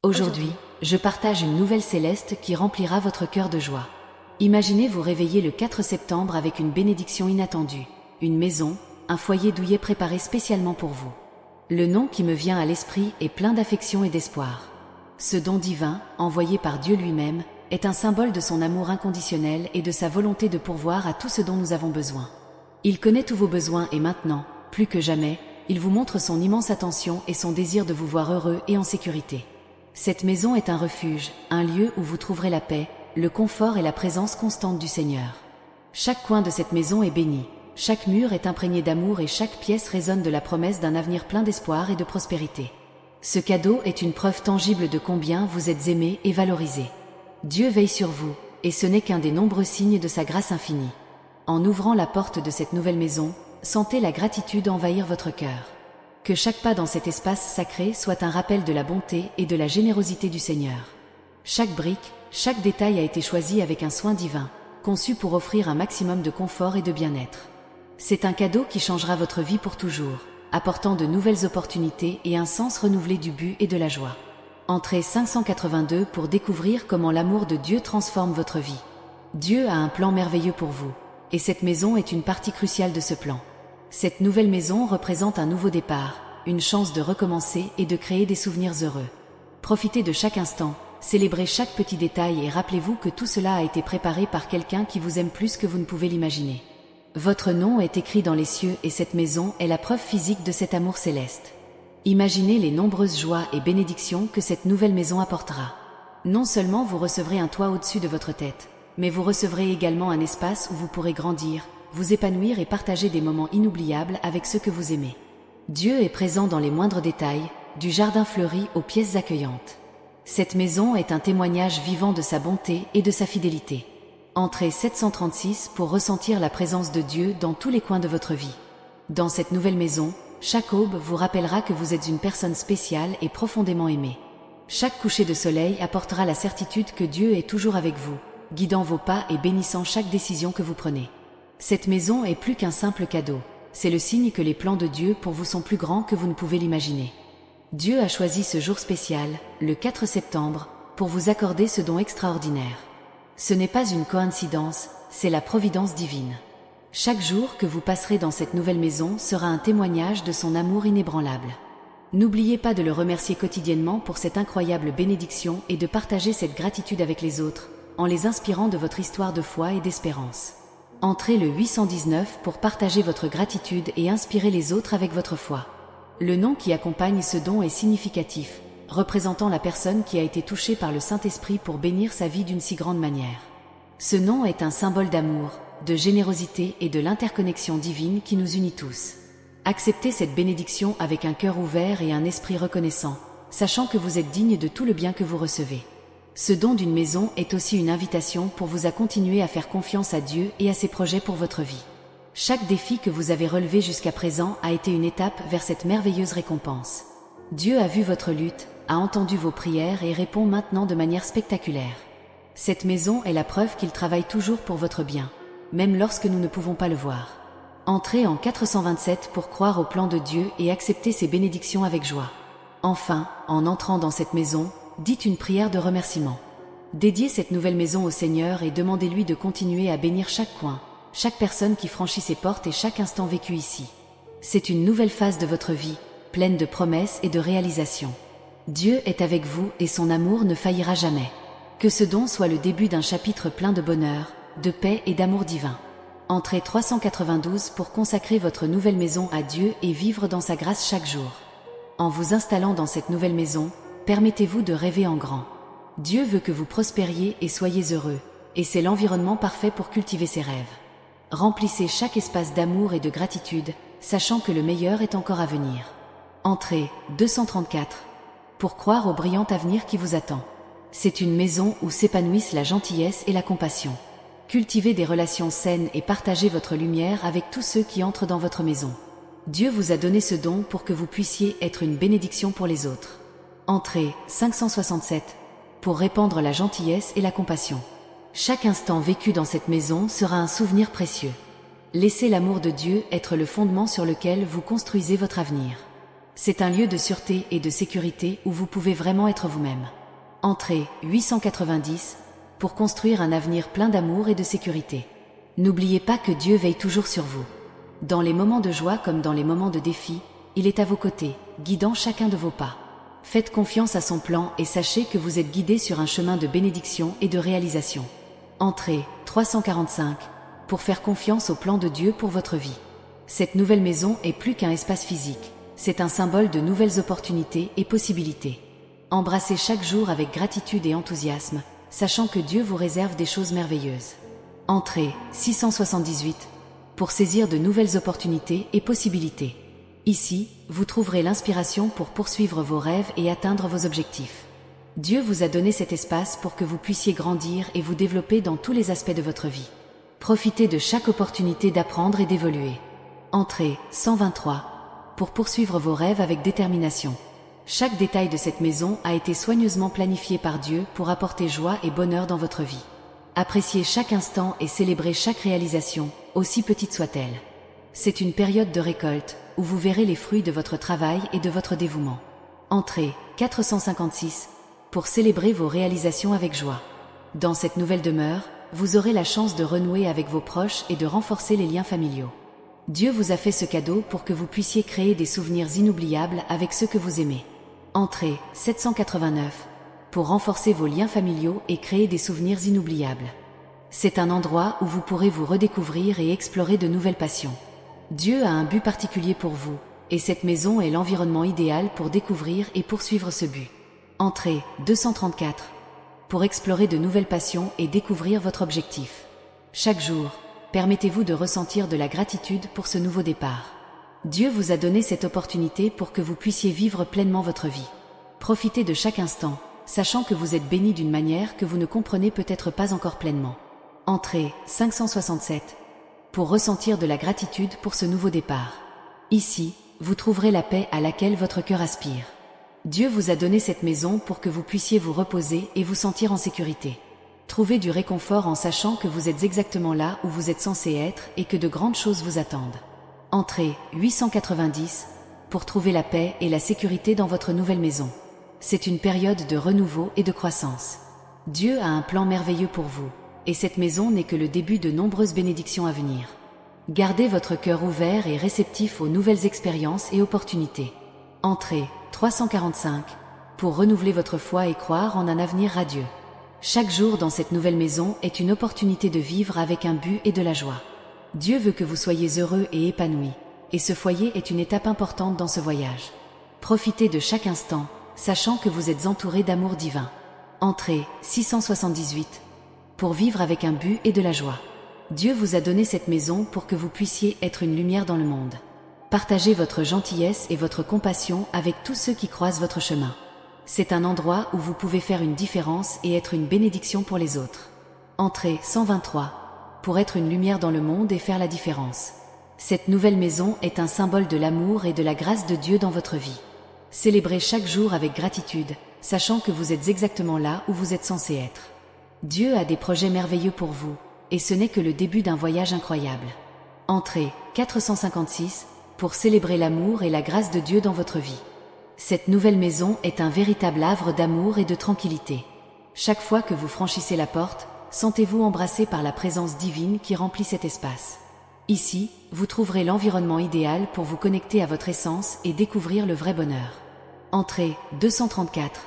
Aujourd'hui, je partage une nouvelle céleste qui remplira votre cœur de joie. Imaginez vous réveiller le 4 septembre avec une bénédiction inattendue, une maison, un foyer douillet préparé spécialement pour vous. Le nom qui me vient à l'esprit est plein d'affection et d'espoir. Ce don divin, envoyé par Dieu lui-même, est un symbole de son amour inconditionnel et de sa volonté de pourvoir à tout ce dont nous avons besoin. Il connaît tous vos besoins et maintenant, plus que jamais, il vous montre son immense attention et son désir de vous voir heureux et en sécurité. Cette maison est un refuge, un lieu où vous trouverez la paix, le confort et la présence constante du Seigneur. Chaque coin de cette maison est béni, chaque mur est imprégné d'amour et chaque pièce résonne de la promesse d'un avenir plein d'espoir et de prospérité. Ce cadeau est une preuve tangible de combien vous êtes aimé et valorisé. Dieu veille sur vous, et ce n'est qu'un des nombreux signes de sa grâce infinie. En ouvrant la porte de cette nouvelle maison, sentez la gratitude envahir votre cœur. Que chaque pas dans cet espace sacré soit un rappel de la bonté et de la générosité du Seigneur. Chaque brique, chaque détail a été choisi avec un soin divin, conçu pour offrir un maximum de confort et de bien-être. C'est un cadeau qui changera votre vie pour toujours, apportant de nouvelles opportunités et un sens renouvelé du but et de la joie. Entrez 582 pour découvrir comment l'amour de Dieu transforme votre vie. Dieu a un plan merveilleux pour vous, et cette maison est une partie cruciale de ce plan. Cette nouvelle maison représente un nouveau départ, une chance de recommencer et de créer des souvenirs heureux. Profitez de chaque instant, célébrez chaque petit détail et rappelez-vous que tout cela a été préparé par quelqu'un qui vous aime plus que vous ne pouvez l'imaginer. Votre nom est écrit dans les cieux et cette maison est la preuve physique de cet amour céleste. Imaginez les nombreuses joies et bénédictions que cette nouvelle maison apportera. Non seulement vous recevrez un toit au-dessus de votre tête, mais vous recevrez également un espace où vous pourrez grandir, vous épanouir et partager des moments inoubliables avec ceux que vous aimez. Dieu est présent dans les moindres détails, du jardin fleuri aux pièces accueillantes. Cette maison est un témoignage vivant de sa bonté et de sa fidélité. Entrez 736 pour ressentir la présence de Dieu dans tous les coins de votre vie. Dans cette nouvelle maison, chaque aube vous rappellera que vous êtes une personne spéciale et profondément aimée. Chaque coucher de soleil apportera la certitude que Dieu est toujours avec vous, guidant vos pas et bénissant chaque décision que vous prenez. Cette maison est plus qu'un simple cadeau, c'est le signe que les plans de Dieu pour vous sont plus grands que vous ne pouvez l'imaginer. Dieu a choisi ce jour spécial, le 4 septembre, pour vous accorder ce don extraordinaire. Ce n'est pas une coïncidence, c'est la providence divine. Chaque jour que vous passerez dans cette nouvelle maison sera un témoignage de son amour inébranlable. N'oubliez pas de le remercier quotidiennement pour cette incroyable bénédiction et de partager cette gratitude avec les autres, en les inspirant de votre histoire de foi et d'espérance. Entrez le 819 pour partager votre gratitude et inspirer les autres avec votre foi. Le nom qui accompagne ce don est significatif, représentant la personne qui a été touchée par le Saint-Esprit pour bénir sa vie d'une si grande manière. Ce nom est un symbole d'amour, de générosité et de l'interconnexion divine qui nous unit tous. Acceptez cette bénédiction avec un cœur ouvert et un esprit reconnaissant, sachant que vous êtes digne de tout le bien que vous recevez. Ce don d'une maison est aussi une invitation pour vous à continuer à faire confiance à Dieu et à ses projets pour votre vie. Chaque défi que vous avez relevé jusqu'à présent a été une étape vers cette merveilleuse récompense. Dieu a vu votre lutte, a entendu vos prières et répond maintenant de manière spectaculaire. Cette maison est la preuve qu'il travaille toujours pour votre bien, même lorsque nous ne pouvons pas le voir. Entrez en 427 pour croire au plan de Dieu et accepter ses bénédictions avec joie. Enfin, en entrant dans cette maison, dites une prière de remerciement. Dédiez cette nouvelle maison au Seigneur et demandez-lui de continuer à bénir chaque coin, chaque personne qui franchit ses portes et chaque instant vécu ici. C'est une nouvelle phase de votre vie, pleine de promesses et de réalisations. Dieu est avec vous et son amour ne faillira jamais. Que ce don soit le début d'un chapitre plein de bonheur, de paix et d'amour divin. Entrez 392 pour consacrer votre nouvelle maison à Dieu et vivre dans sa grâce chaque jour. En vous installant dans cette nouvelle maison, permettez-vous de rêver en grand. Dieu veut que vous prospériez et soyez heureux, et c'est l'environnement parfait pour cultiver ses rêves. Remplissez chaque espace d'amour et de gratitude, sachant que le meilleur est encore à venir. Entrez 234 pour croire au brillant avenir qui vous attend. C'est une maison où s'épanouissent la gentillesse et la compassion. Cultivez des relations saines et partagez votre lumière avec tous ceux qui entrent dans votre maison. Dieu vous a donné ce don pour que vous puissiez être une bénédiction pour les autres. Entrez 567 pour répandre la gentillesse et la compassion. Chaque instant vécu dans cette maison sera un souvenir précieux. Laissez l'amour de Dieu être le fondement sur lequel vous construisez votre avenir. C'est un lieu de sûreté et de sécurité où vous pouvez vraiment être vous-même. Entrée 890 pour construire un avenir plein d'amour et de sécurité. N'oubliez pas que Dieu veille toujours sur vous. Dans les moments de joie comme dans les moments de défi, il est à vos côtés, guidant chacun de vos pas. Faites confiance à son plan et sachez que vous êtes guidé sur un chemin de bénédiction et de réalisation. Entrée 345 pour faire confiance au plan de Dieu pour votre vie. Cette nouvelle maison est plus qu'un espace physique, c'est un symbole de nouvelles opportunités et possibilités. Embrassez chaque jour avec gratitude et enthousiasme, sachant que Dieu vous réserve des choses merveilleuses. Entrée 678 pour saisir de nouvelles opportunités et possibilités. Ici, vous trouverez l'inspiration pour poursuivre vos rêves et atteindre vos objectifs. Dieu vous a donné cet espace pour que vous puissiez grandir et vous développer dans tous les aspects de votre vie. Profitez de chaque opportunité d'apprendre et d'évoluer. Entrée 123 pour poursuivre vos rêves avec détermination. Chaque détail de cette maison a été soigneusement planifié par Dieu pour apporter joie et bonheur dans votre vie. Appréciez chaque instant et célébrez chaque réalisation, aussi petite soit-elle. C'est une période de récolte, où vous verrez les fruits de votre travail et de votre dévouement. Entrée 456 pour célébrer vos réalisations avec joie. Dans cette nouvelle demeure, vous aurez la chance de renouer avec vos proches et de renforcer les liens familiaux. Dieu vous a fait ce cadeau pour que vous puissiez créer des souvenirs inoubliables avec ceux que vous aimez. Entrée 789 pour renforcer vos liens familiaux et créer des souvenirs inoubliables. C'est un endroit où vous pourrez vous redécouvrir et explorer de nouvelles passions. Dieu a un but particulier pour vous, et cette maison est l'environnement idéal pour découvrir et poursuivre ce but. Entrée 234 pour explorer de nouvelles passions et découvrir votre objectif. Chaque jour, permettez-vous de ressentir de la gratitude pour ce nouveau départ. Dieu vous a donné cette opportunité pour que vous puissiez vivre pleinement votre vie. Profitez de chaque instant, sachant que vous êtes béni d'une manière que vous ne comprenez peut-être pas encore pleinement. Entrée 567 pour ressentir de la gratitude pour ce nouveau départ. Ici, vous trouverez la paix à laquelle votre cœur aspire. Dieu vous a donné cette maison pour que vous puissiez vous reposer et vous sentir en sécurité. Trouvez du réconfort en sachant que vous êtes exactement là où vous êtes censé être et que de grandes choses vous attendent. Entrée 890 pour trouver la paix et la sécurité dans votre nouvelle maison. C'est une période de renouveau et de croissance. Dieu a un plan merveilleux pour vous, et cette maison n'est que le début de nombreuses bénédictions à venir. Gardez votre cœur ouvert et réceptif aux nouvelles expériences et opportunités. Entrée 345 pour renouveler votre foi et croire en un avenir radieux. Chaque jour dans cette nouvelle maison est une opportunité de vivre avec un but et de la joie. Dieu veut que vous soyez heureux et épanouis, et ce foyer est une étape importante dans ce voyage. Profitez de chaque instant, sachant que vous êtes entouré d'amour divin. Entrée 678 pour vivre avec un but et de la joie. Dieu vous a donné cette maison pour que vous puissiez être une lumière dans le monde. Partagez votre gentillesse et votre compassion avec tous ceux qui croisent votre chemin. C'est un endroit où vous pouvez faire une différence et être une bénédiction pour les autres. Entrée 123 pour être une lumière dans le monde et faire la différence. Cette nouvelle maison est un symbole de l'amour et de la grâce de Dieu dans votre vie. Célébrez chaque jour avec gratitude, sachant que vous êtes exactement là où vous êtes censé être. Dieu a des projets merveilleux pour vous, et ce n'est que le début d'un voyage incroyable. Entrée 456 pour célébrer l'amour et la grâce de Dieu dans votre vie. Cette nouvelle maison est un véritable havre d'amour et de tranquillité. Chaque fois que vous franchissez la porte, sentez-vous embrassé par la présence divine qui remplit cet espace. Ici, vous trouverez l'environnement idéal pour vous connecter à votre essence et découvrir le vrai bonheur. Entrée 234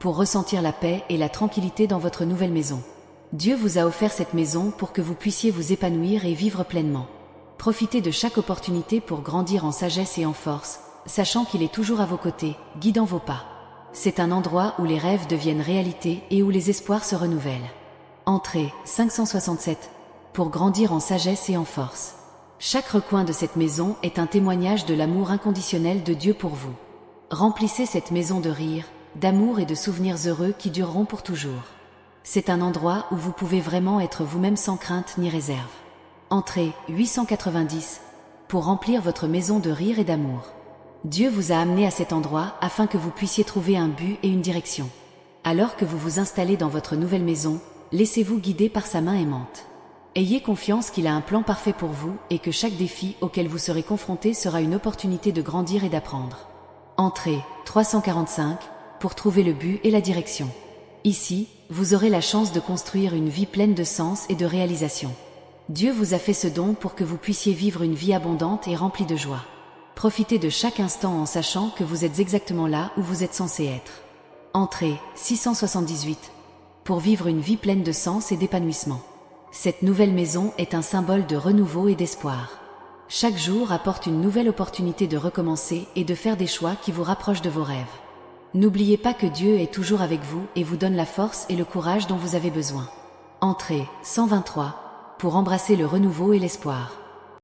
pour ressentir la paix et la tranquillité dans votre nouvelle maison. Dieu vous a offert cette maison pour que vous puissiez vous épanouir et vivre pleinement. Profitez de chaque opportunité pour grandir en sagesse et en force, sachant qu'il est toujours à vos côtés, guidant vos pas. C'est un endroit où les rêves deviennent réalité et où les espoirs se renouvellent. Entrée 567 pour grandir en sagesse et en force. Chaque recoin de cette maison est un témoignage de l'amour inconditionnel de Dieu pour vous. Remplissez cette maison de rire, d'amour et de souvenirs heureux qui dureront pour toujours. C'est un endroit où vous pouvez vraiment être vous-même sans crainte ni réserve. Entrée 890 pour remplir votre maison de rire et d'amour. Dieu vous a amené à cet endroit afin que vous puissiez trouver un but et une direction. Alors que vous vous installez dans votre nouvelle maison, laissez-vous guider par sa main aimante. Ayez confiance qu'il a un plan parfait pour vous et que chaque défi auquel vous serez confronté sera une opportunité de grandir et d'apprendre. Entrée 345 pour trouver le but et la direction. Ici, vous aurez la chance de construire une vie pleine de sens et de réalisation. Dieu vous a fait ce don pour que vous puissiez vivre une vie abondante et remplie de joie. Profitez de chaque instant en sachant que vous êtes exactement là où vous êtes censé être. Entrée 678 pour vivre une vie pleine de sens et d'épanouissement. Cette nouvelle maison est un symbole de renouveau et d'espoir. Chaque jour apporte une nouvelle opportunité de recommencer et de faire des choix qui vous rapprochent de vos rêves. N'oubliez pas que Dieu est toujours avec vous et vous donne la force et le courage dont vous avez besoin. Entrée 123 pour embrasser le renouveau et l'espoir.